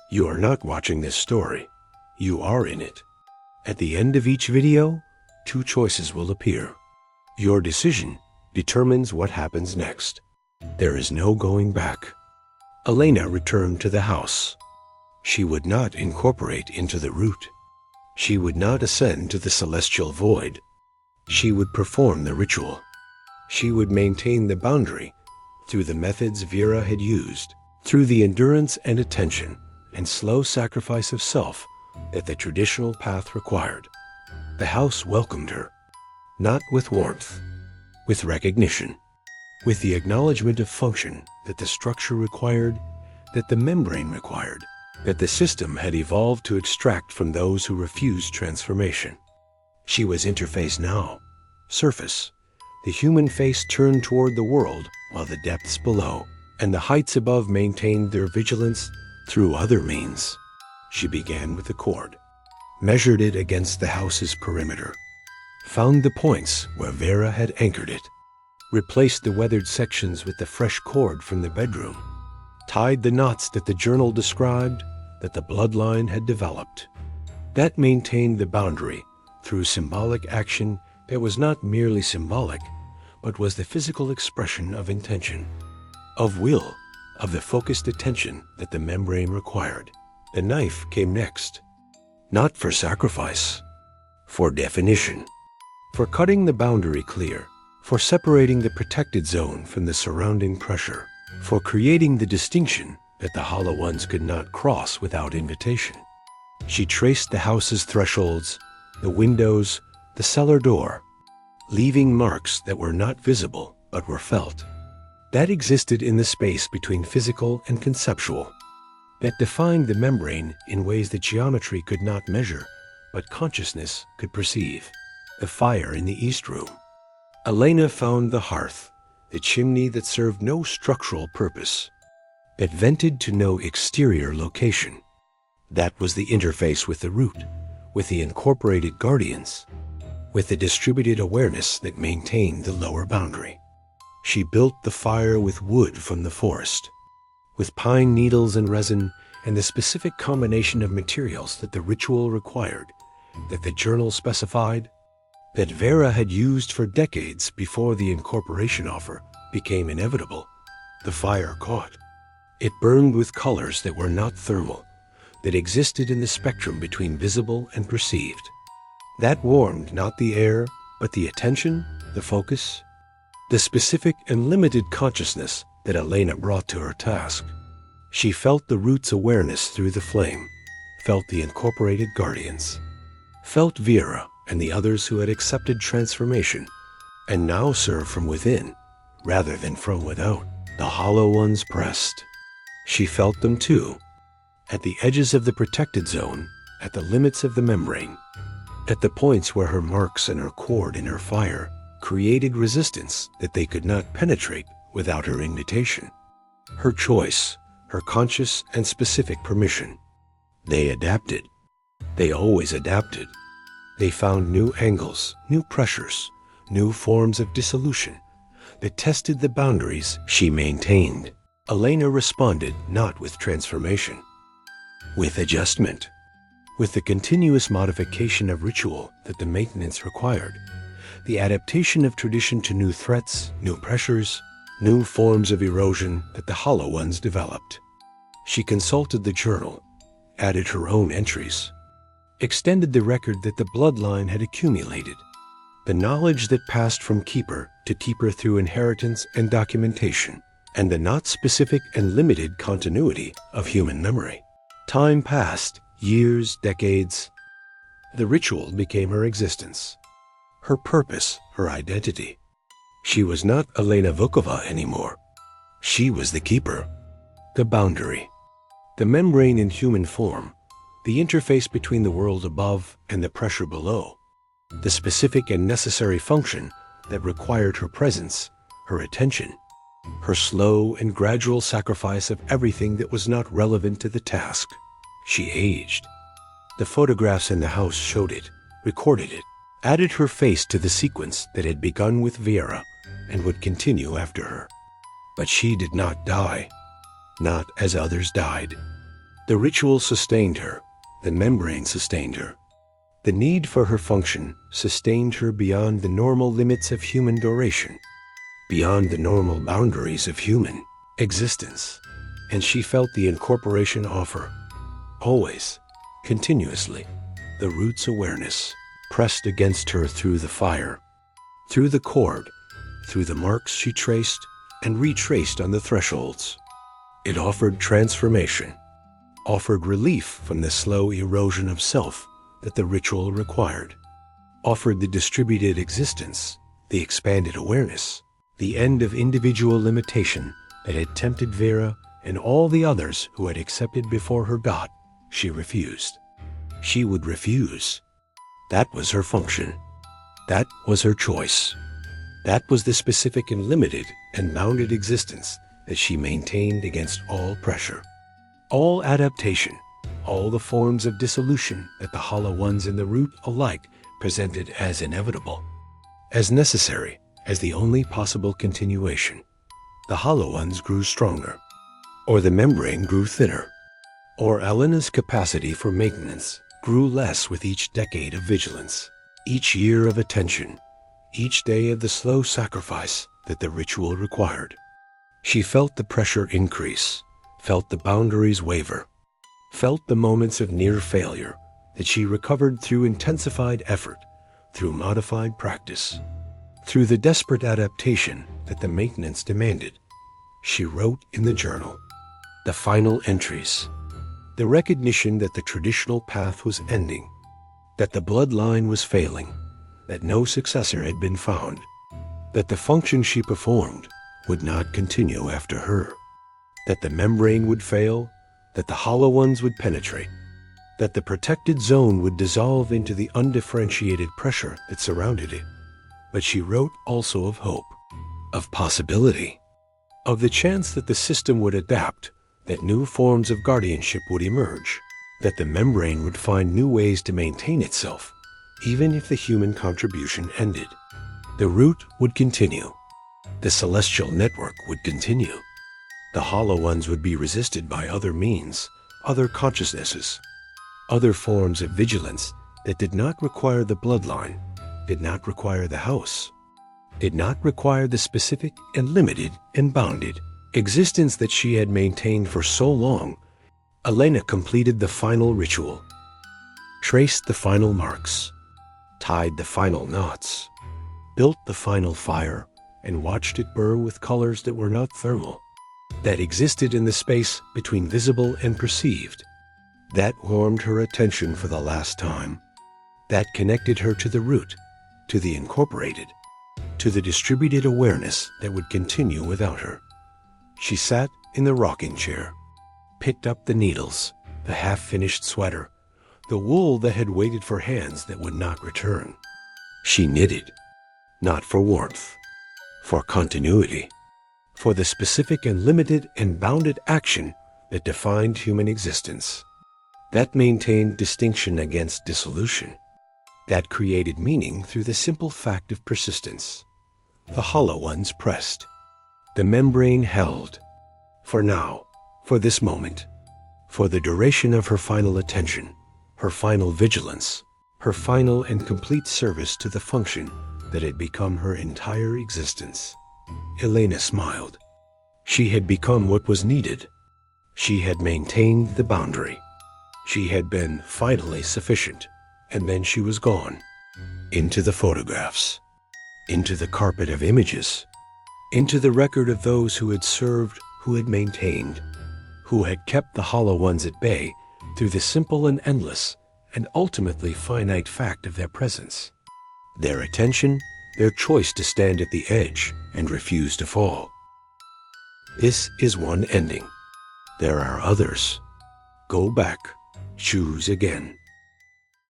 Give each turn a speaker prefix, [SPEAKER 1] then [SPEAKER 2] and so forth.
[SPEAKER 1] You are not watching this story. You are in it. At the end of each video, two choices will appear. Your decision determines what happens next. There is no going back. Elena returned to the house. She would not incorporate into the root. She would not ascend to the celestial void. She would perform the ritual. She would maintain the boundary through the methods Vera had used, through the endurance and attention and slow sacrifice of self that the traditional path required. The house welcomed her, not with warmth, with recognition, with the acknowledgement of function that the structure required, that the membrane required, that the system had evolved to extract from those who refused transformation. She was interface now, surface, the human face turned toward the world while the depths below and the heights above maintained their vigilance through other means. She began with the cord, measured it against the house's perimeter, found the points where Vera had anchored it, replaced the weathered sections with the fresh cord from the bedroom, tied the knots that the journal described that the bloodline had developed. That maintained the boundary through symbolic action that was not merely symbolic, but was the physical expression of intention, of will, of the focused attention that the membrane required. The knife came next, not for sacrifice, for definition, for cutting the boundary clear, for separating the protected zone from the surrounding pressure, for creating the distinction that the hollow ones could not cross without invitation. She traced the house's thresholds, the windows, the cellar door, leaving marks that were not visible but were felt, that existed in the space between physical and conceptual, that defined the membrane in ways that geometry could not measure but consciousness could perceive. The fire in the east room. Elena found the hearth, the chimney that served no structural purpose, that vented to no exterior location. That was the interface with the root, with the incorporated guardians, with the distributed awareness that maintained the lower boundary. She built the fire with wood from the forest, with pine needles and resin and the specific combination of materials that the ritual required, that the journal specified, that Vera had used for decades before the incorporation offer became inevitable. The fire caught. It burned with colors that were not thermal, that existed in the spectrum between visible and perceived. That warmed not the air, but the attention, the focus, the specific and limited consciousness that Elena brought to her task. She felt the root's awareness through the flame, felt the incorporated guardians, felt Vera and the others who had accepted transformation and now served from within rather than from without. The hollow ones pressed. She felt them too, at the edges of the protected zone, at the limits of the membrane, at the points where her marks and her cord and her fire created resistance that they could not penetrate without her invitation, her choice, her conscious and specific permission. They adapted. They always adapted. They found new angles, new pressures, new forms of dissolution that tested the boundaries she maintained. Elena responded not with transformation, with adjustment, with the continuous modification of ritual that the maintenance required, the adaptation of tradition to new threats, new pressures, new forms of erosion that the hollow ones developed. She consulted the journal, added her own entries, extended the record that the bloodline had accumulated, the knowledge that passed from keeper to keeper through inheritance and documentation, and the not specific and limited continuity of human memory. Time passed, years, decades. The ritual became her existence, her purpose, her identity. She was not Elena Vukova anymore. She was the keeper, the boundary, the membrane in human form, the interface between the world above and the pressure below, the specific and necessary function that required her presence, her attention, her slow and gradual sacrifice of everything that was not relevant to the task. She aged. The photographs in the house showed it, recorded it, added her face to the sequence that had begun with Vera and would continue after her. But she did not die, not as others died. The ritual sustained her. The membrane sustained her. The need for her function sustained her beyond the normal limits of human duration, beyond the normal boundaries of human existence. And she felt the incorporation offer, always, continuously, the root's awareness pressed against her through the fire, through the cord, through the marks she traced and retraced on the thresholds. It offered transformation, offered relief from the slow erosion of self that the ritual required, offered the distributed existence, the expanded awareness, the end of individual limitation that had tempted Vera and all the others who had accepted before her God. She refused. She would refuse. That was her function. That was her choice. That was the specific and limited and bounded existence that she maintained against all pressure, all adaptation, all the forms of dissolution that the hollow ones in the root alike presented as inevitable, as necessary, as the only possible continuation. The hollow ones grew stronger, or the membrane grew thinner, or Elena's capacity for maintenance grew less with each decade of vigilance, each year of attention, each day of the slow sacrifice that the ritual required. She felt the pressure increase, felt the boundaries waver, felt the moments of near failure that she recovered through intensified effort, through modified practice, through the desperate adaptation that the maintenance demanded. She wrote in the journal the final entries, the recognition that the traditional path was ending, that the bloodline was failing, that no successor had been found, that the function she performed would not continue after her, that the membrane would fail, that the hollow ones would penetrate, that the protected zone would dissolve into the undifferentiated pressure that surrounded it. But she wrote also of hope, of possibility, of the chance that the system would adapt, that new forms of guardianship would emerge, that the membrane would find new ways to maintain itself, even if the human contribution ended. The root would continue. The celestial network would continue. The hollow ones would be resisted by other means, other consciousnesses, other forms of vigilance that did not require the bloodline, did not require the house, did not require the specific and limited and bounded existence that she had maintained for so long. Elena completed the final ritual, traced the final marks, tied the final knots, built the final fire, and watched it burn with colors that were not thermal, that existed in the space between visible and perceived, that warmed her attention for the last time, that connected her to the root, to the incorporated, to the distributed awareness that would continue without her. She sat in the rocking chair, picked up the needles, the half-finished sweater, the wool that had waited for hands that would not return. She knitted, not for warmth, for continuity, for the specific and limited and bounded action that defined human existence, that maintained distinction against dissolution, that created meaning through the simple fact of persistence. The hollow ones pressed. The membrane held. For now, for this moment, for the duration of her final attention, her final vigilance, her final and complete service to the function that had become her entire existence. Elena smiled. She had become what was needed. She had maintained the boundary. She had been finally sufficient, and then she was gone. Into the photographs, into the carpet of images, into the record of those who had served, who had maintained, who had kept the hollow ones at bay through the simple and endless and ultimately finite fact of their presence, their attention, their choice to stand at the edge and refuse to fall. This is one ending. There are others. Go back. Choose again.